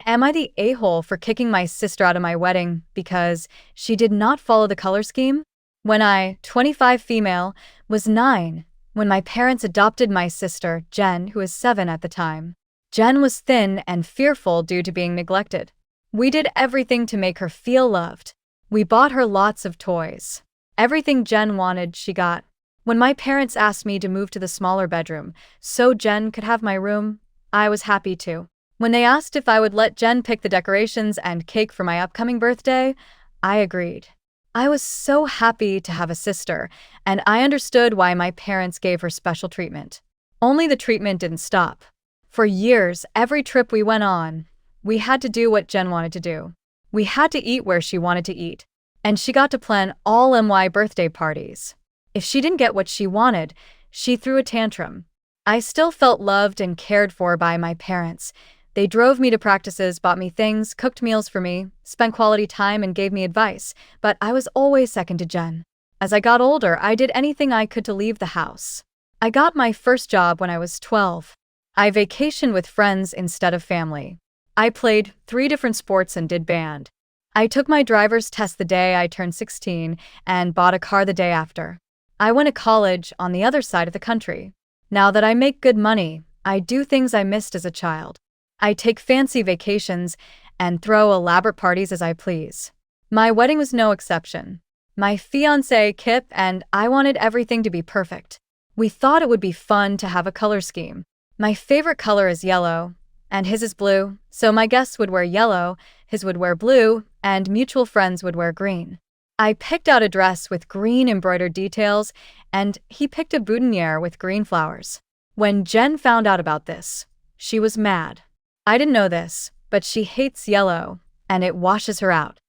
Am I the a-hole for kicking my sister out of my wedding because she did not follow the color scheme? When I, 25 female, was 9, when my parents adopted my sister, Jen, who was 7 at the time. Jen was thin and fearful due to being neglected. We did everything to make her feel loved. We bought her lots of toys. Everything Jen wanted, she got. When my parents asked me to move to the smaller bedroom so Jen could have my room, I was happy to. When they asked if I would let Jen pick the decorations and cake for my upcoming birthday, I agreed. I was so happy to have a sister, and I understood why my parents gave her special treatment. Only the treatment didn't stop. For years, every trip we went on, we had to do what Jen wanted to do. We had to eat where she wanted to eat, and she got to plan all my birthday parties. If she didn't get what she wanted, she threw a tantrum. I still felt loved and cared for by my parents. They drove me to practices, bought me things, cooked meals for me, spent quality time, and gave me advice, but I was always second to Jen. As I got older, I did anything I could to leave the house. I got my first job when I was 12. I vacationed with friends instead of family. I played 3 different sports and did band. I took my driver's test the day I turned 16 and bought a car the day after. I went to college on the other side of the country. Now that I make good money, I do things I missed as a child. I take fancy vacations and throw elaborate parties as I please. My wedding was no exception. My fiancé, Kip, and I wanted everything to be perfect. We thought it would be fun to have a color scheme. My favorite color is yellow, and his is blue, so my guests would wear yellow, his would wear blue, and mutual friends would wear green. I picked out a dress with green embroidered details, and he picked a boutonniere with green flowers. When Jen found out about this, she was mad. I didn't know this, but she hates yellow, and it washes her out.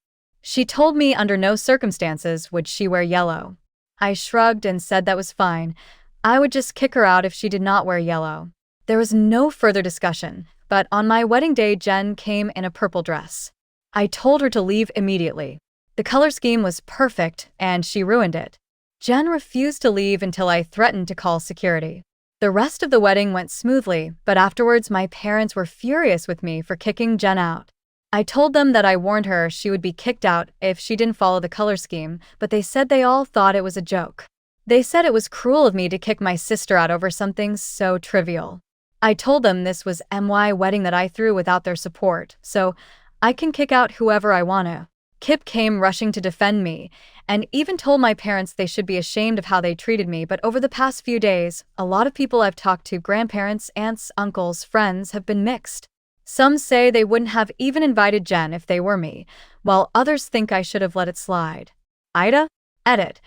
She told me under no circumstances would she wear yellow. I shrugged and said that was fine. I would just kick her out if she did not wear yellow. There was no further discussion, but on my wedding day, Jen came in a purple dress. I told her to leave immediately. The color scheme was perfect, and she ruined it. Jen refused to leave until I threatened to call security. The rest of the wedding went smoothly, but afterwards my parents were furious with me for kicking Jen out. I told them that I warned her she would be kicked out if she didn't follow the color scheme, but they said they all thought it was a joke. They said it was cruel of me to kick my sister out over something so trivial. I told them this was my wedding that I threw without their support, so I can kick out whoever I want to. Kip came rushing to defend me, and even told my parents they should be ashamed of how they treated me, but over the past few days, a lot of people I've talked to, grandparents, aunts, uncles, friends, have been mixed. Some say they wouldn't have even invited Jen if they were me, while others think I should have let it slide. AITA? Edit.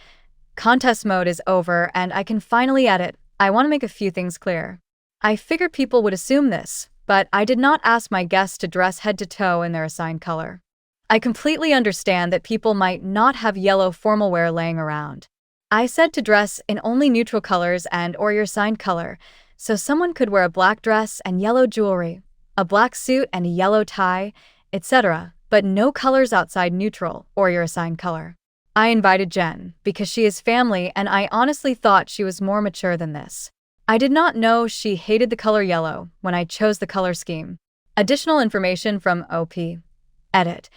Contest mode is over, and I can finally edit. I want to make a few things clear. I figured people would assume this, but I did not ask my guests to dress head to toe in their assigned color. I completely understand that people might not have yellow formal wear laying around. I said to dress in only neutral colors and/or your assigned color, so someone could wear a black dress and yellow jewelry, a black suit and a yellow tie, etc., but no colors outside neutral or your assigned color. I invited Jen because she is family, and I honestly thought she was more mature than this. I did not know she hated the color yellow when I chose the color scheme. Additional information from OP. Edit.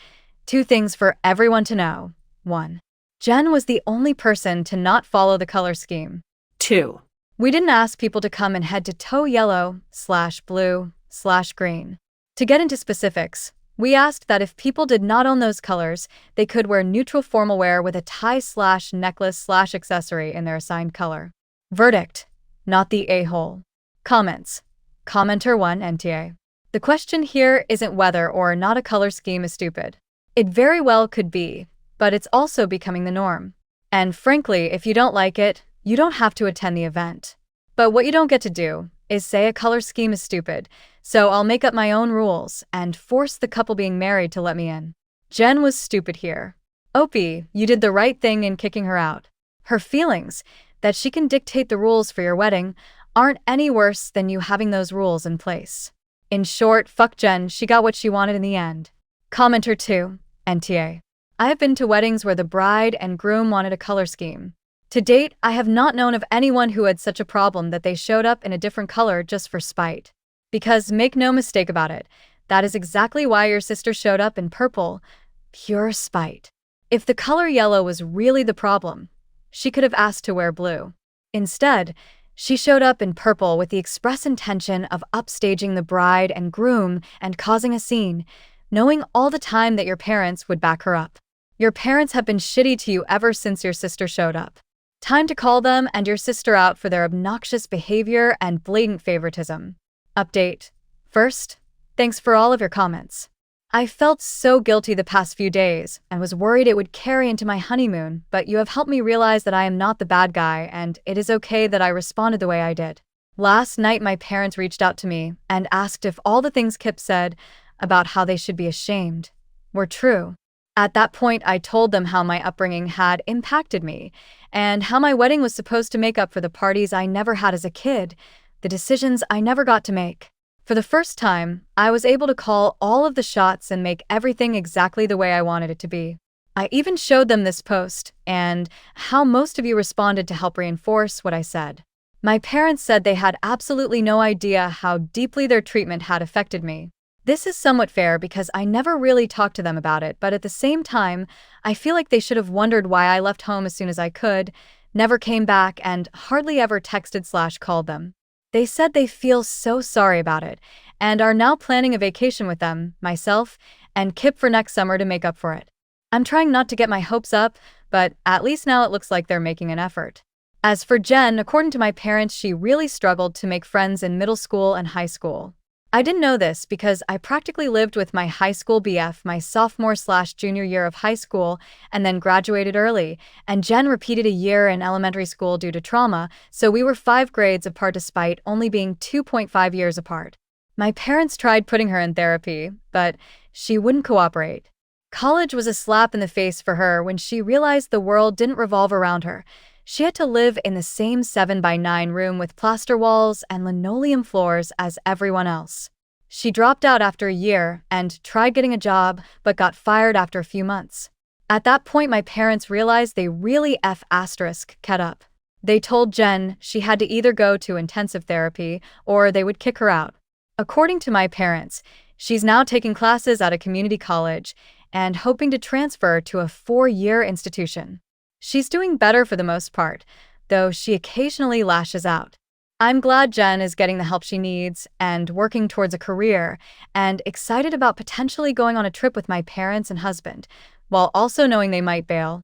2 things for everyone to know. 1. Jen was the only person to not follow the color scheme. 2. We didn't ask people to come in head-to-toe yellow/blue/green. To get into specifics, we asked that if people did not own those colors, they could wear neutral formal wear with a tie/necklace/accessory in their assigned color. Verdict: not the a-hole. Comments. Commenter 1 NTA. The question here isn't whether or not a color scheme is stupid. It very well could be, but it's also becoming the norm. And frankly, if you don't like it, you don't have to attend the event. But what you don't get to do is say a color scheme is stupid, so I'll make up my own rules and force the couple being married to let me in. Jen was stupid here. Opie, you did the right thing in kicking her out. Her feelings that she can dictate the rules for your wedding aren't any worse than you having those rules in place. In short, fuck Jen, she got what she wanted in the end. Commenter 2 NTA. I have been to weddings where the bride and groom wanted a color scheme. To date, I have not known of anyone who had such a problem that they showed up in a different color just for spite. Because make no mistake about it, That is exactly why your sister showed up in purple. Pure spite. If the color yellow was really the problem, she could have asked to wear blue. Instead, she showed up in purple with the express intention of upstaging the bride and groom and causing a scene, knowing all the time that your parents would back her up. Your parents have been shitty to you ever since your sister showed up. Time to call them and your sister out for their obnoxious behavior and blatant favoritism. Update. First, thanks for all of your comments. I felt so guilty the past few days and was worried it would carry into my honeymoon, but you have helped me realize that I am not the bad guy and it is okay that I responded the way I did. Last night my parents reached out to me and asked if all the things Kip said about how they should be ashamed were true. At that point I told them how my upbringing had impacted me and how my wedding was supposed to make up for the parties I never had as a kid, the decisions I never got to make. For the first time, I was able to call all of the shots and make everything exactly the way I wanted it to be. I even showed them this post and how most of you responded to help reinforce what I said. My parents said they had absolutely no idea how deeply their treatment had affected me. This is somewhat fair because I never really talked to them about it, but at the same time, I feel like they should have wondered why I left home as soon as I could, never came back, and hardly ever texted/called them. They said they feel so sorry about it and are now planning a vacation with them, myself, and Kip for next summer to make up for it. I'm trying not to get my hopes up, but at least now it looks like they're making an effort. As for Jen, according to my parents, she really struggled to make friends in middle school and high school. I didn't know this because I practically lived with my high school BF my sophomore/junior year of high school and then graduated early, and Jen repeated a year in elementary school due to trauma, so we were 5 grades apart despite only being 2.5 years apart. My parents tried putting her in therapy, but she wouldn't cooperate. College was a slap in the face for her when she realized the world didn't revolve around her. She had to live in the same 7x9 room with plaster walls and linoleum floors as everyone else. She dropped out after a year and tried getting a job, but got fired after a few months. At that point, my parents realized they really *ket up. They told Jen she had to either go to intensive therapy or they would kick her out. According to my parents, she's now taking classes at a community college and hoping to transfer to a 4-year institution. She's doing better for the most part, though she occasionally lashes out. I'm glad Jen is getting the help she needs and working towards a career, and excited about potentially going on a trip with my parents and husband, while also knowing they might bail.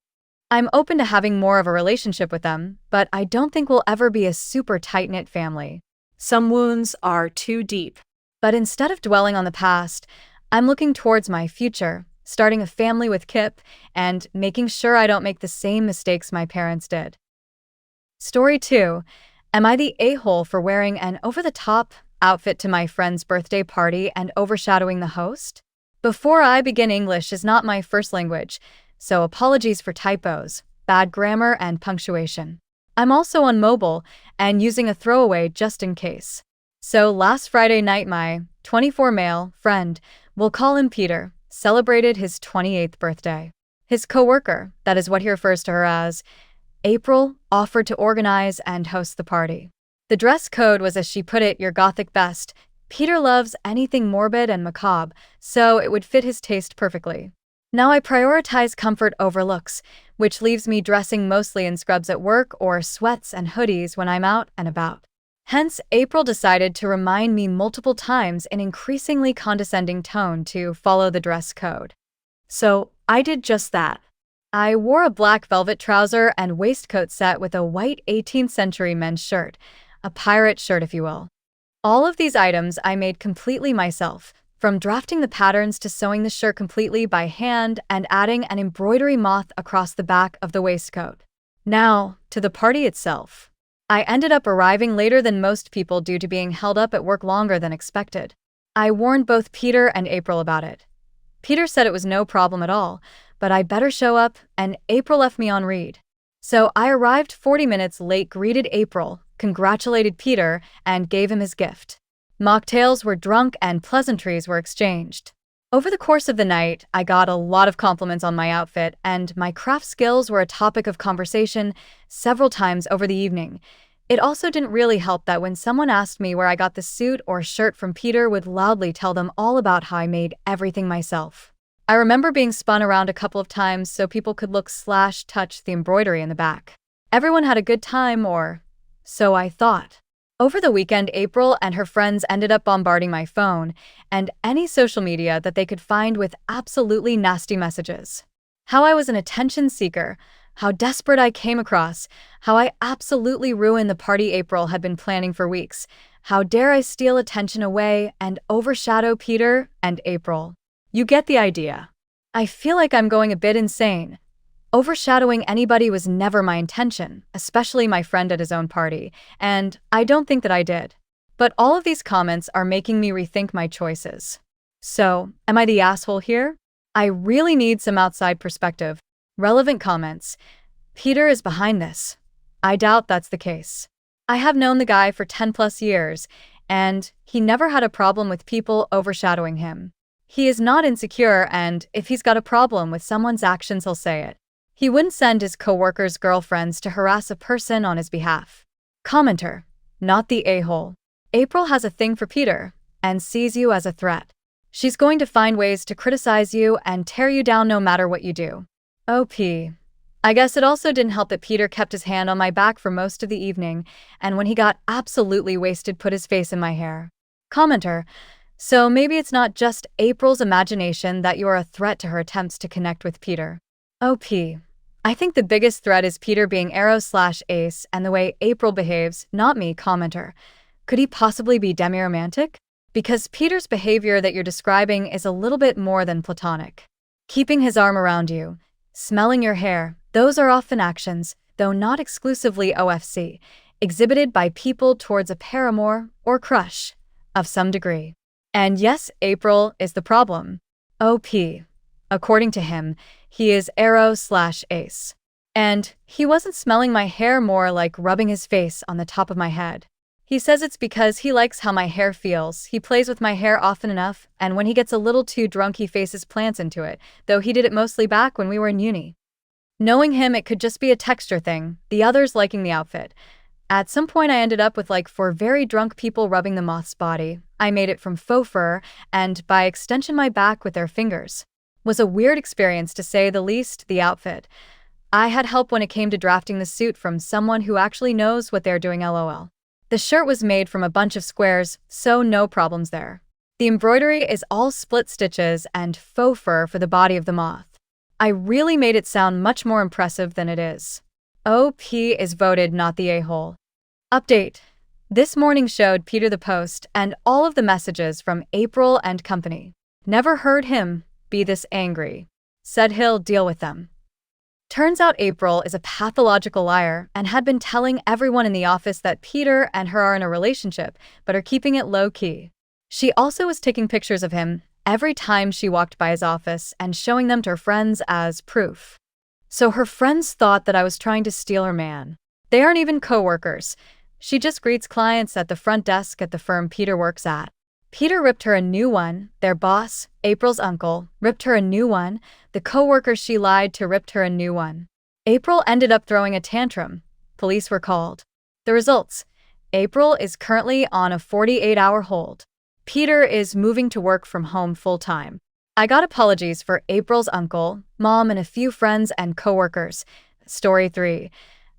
I'm open to having more of a relationship with them, but I don't think we'll ever be a super tight-knit family. Some wounds are too deep. But instead of dwelling on the past, I'm looking towards my future, starting a family with Kip, and making sure I don't make the same mistakes my parents did. Story 2. Am I the a-hole for wearing an over-the-top outfit to my friend's birthday party and overshadowing the host? Before I begin, English is not my first language, so apologies for typos, bad grammar, and punctuation. I'm also on mobile and using a throwaway just in case. So last Friday night, my 24 male friend, we'll call him Peter, celebrated his 28th birthday. His coworker, that is what he refers to her as, April, offered to organize and host the party. The dress code was, as she put it, your gothic best. Peter loves anything morbid and macabre, so it would fit his taste perfectly. Now I prioritize comfort over looks, which leaves me dressing mostly in scrubs at work or sweats and hoodies when I'm out and about. Hence, April decided to remind me multiple times in increasingly condescending tone to follow the dress code. So, I did just that. I wore a black velvet trouser and waistcoat set with a white 18th century men's shirt, a pirate shirt if you will. All of these items I made completely myself, from drafting the patterns to sewing the shirt completely by hand and adding an embroidery moth across the back of the waistcoat. Now, to the party itself. I ended up arriving later than most people due to being held up at work longer than expected. I warned both Peter and April about it. Peter said it was no problem at all, but I better show up, and April left me on read. So I arrived 40 minutes late, greeted April, congratulated Peter, and gave him his gift. Mocktails were drunk and pleasantries were exchanged. Over the course of the night, I got a lot of compliments on my outfit, and my craft skills were a topic of conversation several times over the evening. It also didn't really help that when someone asked me where I got the suit or shirt from, Peter would loudly tell them all about how I made everything myself. I remember being spun around a couple of times so people could look/touch the embroidery in the back. Everyone had a good time, or so I thought. Over the weekend, April and her friends ended up bombarding my phone and any social media that they could find with absolutely nasty messages. How I was an attention seeker, how desperate I came across, how I absolutely ruined the party April had been planning for weeks, how dare I steal attention away and overshadow Peter and April. You get the idea. I feel like I'm going a bit insane. Overshadowing anybody was never my intention, especially my friend at his own party, and I don't think that I did. But all of these comments are making me rethink my choices. So, am I the asshole here? I really need some outside perspective. Relevant comments. Peter is behind this. I doubt that's the case. I have known the guy for 10 plus years, and he never had a problem with people overshadowing him. He is not insecure, and if he's got a problem with someone's actions, he'll say it. He wouldn't send his coworkers' girlfriends to harass a person on his behalf. Commenter. Not the a-hole. April has a thing for Peter and sees you as a threat. She's going to find ways to criticize you and tear you down no matter what you do. OP. I guess it also didn't help that Peter kept his hand on my back for most of the evening, and when he got absolutely wasted, put his face in my hair. Commenter. So maybe it's not just April's imagination that you're a threat to her attempts to connect with Peter. OP. I think the biggest threat is Peter being Arrow/Ace and the way April behaves, not me. Commenter. Could he possibly be demi-romantic? Because Peter's behavior that you're describing is a little bit more than platonic. Keeping his arm around you, smelling your hair, those are often actions, though not exclusively OFC, exhibited by people towards a paramour or crush of some degree. And yes, April is the problem. OP. According to him, he is Arrow/Ace. And he wasn't smelling my hair, more like rubbing his face on the top of my head. He says it's because he likes how my hair feels. He plays with my hair often enough, and when he gets a little too drunk, he faces plants into it, though he did it mostly back when we were in uni. Knowing him, it could just be a texture thing, the others liking the outfit. At some point, I ended up with like 4 very drunk people rubbing the moth's body. I made it from faux fur, and by extension my back with their fingers. Was a weird experience to say the least. The outfit. I had help when it came to drafting the suit from someone who actually knows what they're doing, lol. The shirt was made from a bunch of squares, so no problems there. The embroidery is all split stitches and faux fur for the body of the moth. I really made it sound much more impressive than it is. OP is voted not the a-hole. Update. This morning showed Peter the post and all of the messages from April and company. Never heard him be this angry. Said he'll deal with them. Turns out April is a pathological liar and had been telling everyone in the office that Peter and her are in a relationship, but are keeping it low-key. She also was taking pictures of him every time she walked by his office and showing them to her friends as proof. So her friends thought that I was trying to steal her man. They aren't even co-workers. She just greets clients at the front desk at the firm Peter works at. Peter ripped her a new one. Their boss, April's uncle, ripped her a new one. The co-worker she lied to ripped her a new one. April ended up throwing a tantrum. Police were called. The results. April is currently on a 48-hour hold. Peter is moving to work from home full-time. I got apologies for April's uncle, mom, and a few friends and co-workers. Story 3.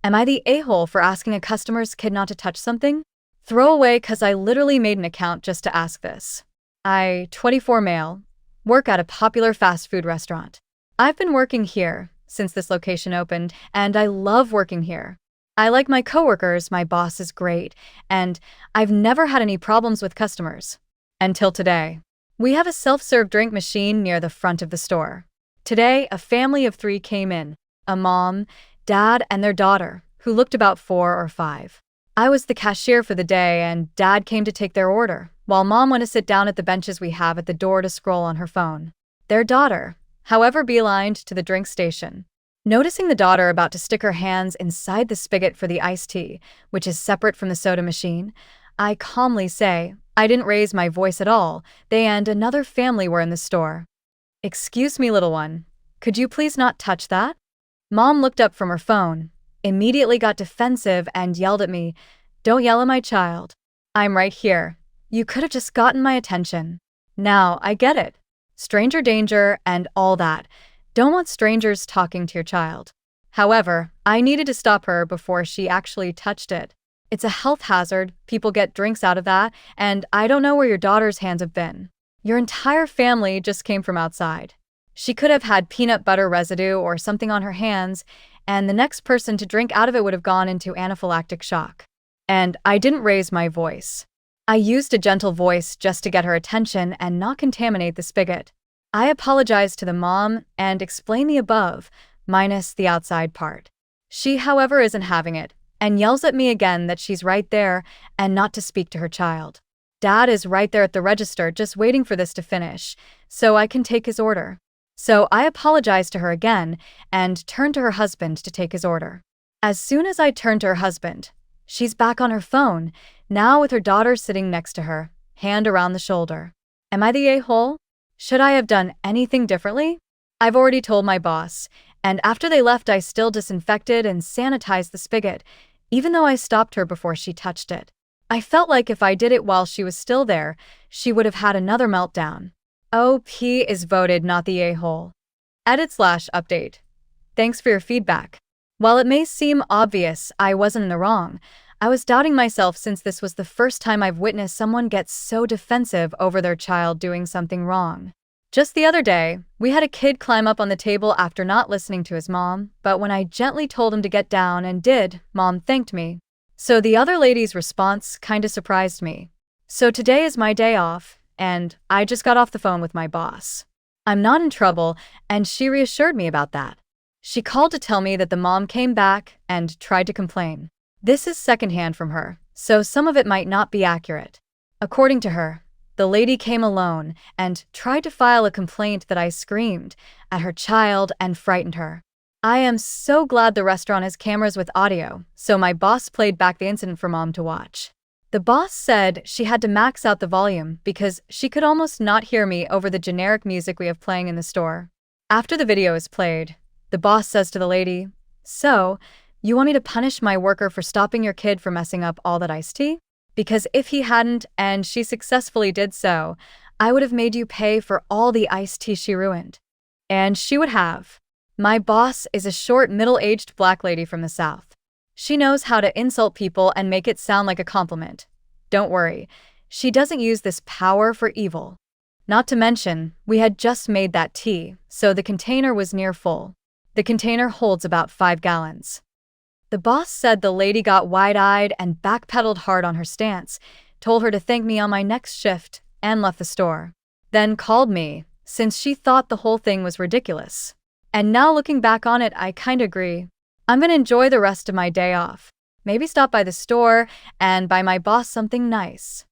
Am I the a-hole for asking a customer's kid not to touch something? Throw away, cause I literally made an account just to ask this. 24 male, work at a popular fast food restaurant. I've been working here since this location opened, and I love working here. I like my coworkers, my boss is great, and I've never had any problems with customers. Until today. We have a self-serve drink machine near the front of the store. Today, a family of 3 came in, a mom, dad, and their daughter, who looked about 4 or 5. I was the cashier for the day, and Dad came to take their order, while Mom went to sit down at the benches we have at the door to scroll on her phone. Their daughter, however, beelined to the drink station. Noticing the daughter about to stick her hands inside the spigot for the iced tea, which is separate from the soda machine, I calmly say, I didn't raise my voice at all. They and another family were in the store. Excuse me, little one. Could you please not touch that? Mom looked up from her phone. immediately got defensive and yelled at me, "Don't yell at my child. I'm right here. You could have just gotten my attention." Now, I get it. Stranger danger and all that. Don't want strangers talking to your child. However, I needed to stop her before she actually touched it. It's a health hazard, people get drinks out of that, and I don't know where your daughter's hands have been. Your entire family just came from outside. She could have had peanut butter residue or something on her hands, and the next person to drink out of it would have gone into anaphylactic shock. And I didn't raise my voice. I used a gentle voice just to get her attention and not contaminate the spigot. I apologized to the mom and explained the above, minus the outside part. She, however, isn't having it, and yells at me again that she's right there and not to speak to her child. Dad is right there at the register just waiting for this to finish, so I can take his order. So I apologized to her again and turned to her husband to take his order. As soon as I turned to her husband, she's back on her phone, now with her daughter sitting next to her, hand around the shoulder. Am I the a-hole? Should I have done anything differently? I've already told my boss, and after they left I still disinfected and sanitized the spigot, even though I stopped her before she touched it. I felt like if I did it while she was still there, she would have had another meltdown. OP is voted not the a-hole. Edit/update. Thanks for your feedback. While it may seem obvious I wasn't in the wrong, I was doubting myself since this was the first time I've witnessed someone get so defensive over their child doing something wrong. Just the other day, we had a kid climb up on the table after not listening to his mom, but when I gently told him to get down and did, Mom thanked me. So the other lady's response kinda surprised me. So today is my day off, and I just got off the phone with my boss. I'm not in trouble, and she reassured me about that. She called to tell me that the mom came back and tried to complain. This is secondhand from her, so some of it might not be accurate. According to her, the lady came alone and tried to file a complaint that I screamed at her child and frightened her. I am so glad the restaurant has cameras with audio, so my boss played back the incident for Mom to watch. The boss said she had to max out the volume because she could almost not hear me over the generic music we have playing in the store. After the video is played, the boss says to the lady, "So, you want me to punish my worker for stopping your kid from messing up all that iced tea? Because if he hadn't and she successfully did so, I would have made you pay for all the iced tea she ruined." And she would have. My boss is a short, middle-aged black lady from the South. She knows how to insult people and make it sound like a compliment. Don't worry, she doesn't use this power for evil. Not to mention, we had just made that tea, so the container was near full. The container holds about 5 gallons. The boss said the lady got wide-eyed and backpedaled hard on her stance, told her to thank me on my next shift, and left the store. Then called me, since she thought the whole thing was ridiculous. And now looking back on it, I kinda agree. I'm gonna enjoy the rest of my day off. Maybe stop by the store and buy my boss something nice.